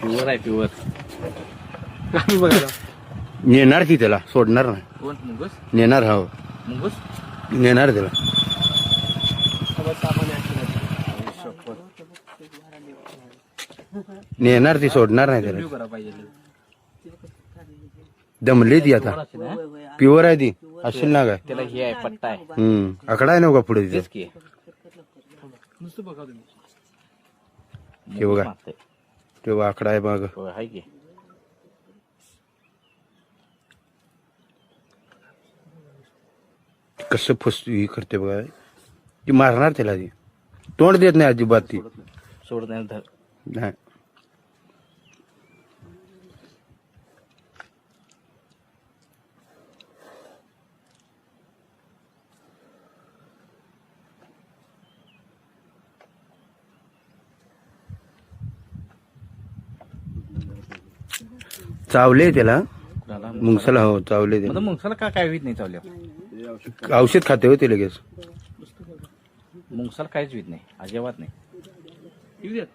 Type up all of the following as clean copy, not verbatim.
Pure आहे pure. आम्ही बघायला नेणार ती त्याला सोडणार नाही. कोण मुंगूस? नेणार हो मुंगूस नेणार त्याला. नेणार ती सोडणार नाही त्याला. करा पाहिजे. दमली ती आता. प्युअर आहे ती असेल ना काय. त्याला हे आहे पट्टा आहे. आकडा आहे ना का पुढे तेच तिथे. की नुसतं बघा तुम्ही. हे बघा मागतंय. तेव्हा आकडा आहे बघ. होय, आहे की. कसं ही करते बघा. ती मारणार त्याला. ती तोंड देत नाही अजिबात ती. सोडत नाही धर. नाही चावले त्याला कुणाला? मुंगसाला. हो चावले मग मुंगसाला काय होत नाही चावल्या. ते औषध खाते होते लगेच. मुंगसाला काहीच होत नाही अजिबात नाही. येऊ द्या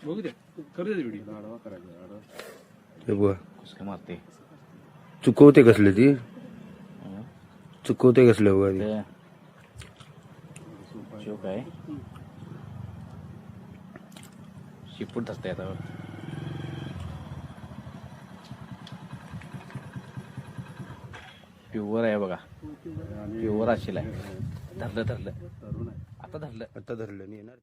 बघू द्या करू द्या व्हिडिओ. हे बघा कसं काय मारते. चुकवते कसले ती. चुकवते कसले बघा ती. शिव काय शिपूट धरते आता. प्युअर आहे बघा. प्युअर असेल आहे. धरलं आता धरलं. आता धरलं नाही येणार.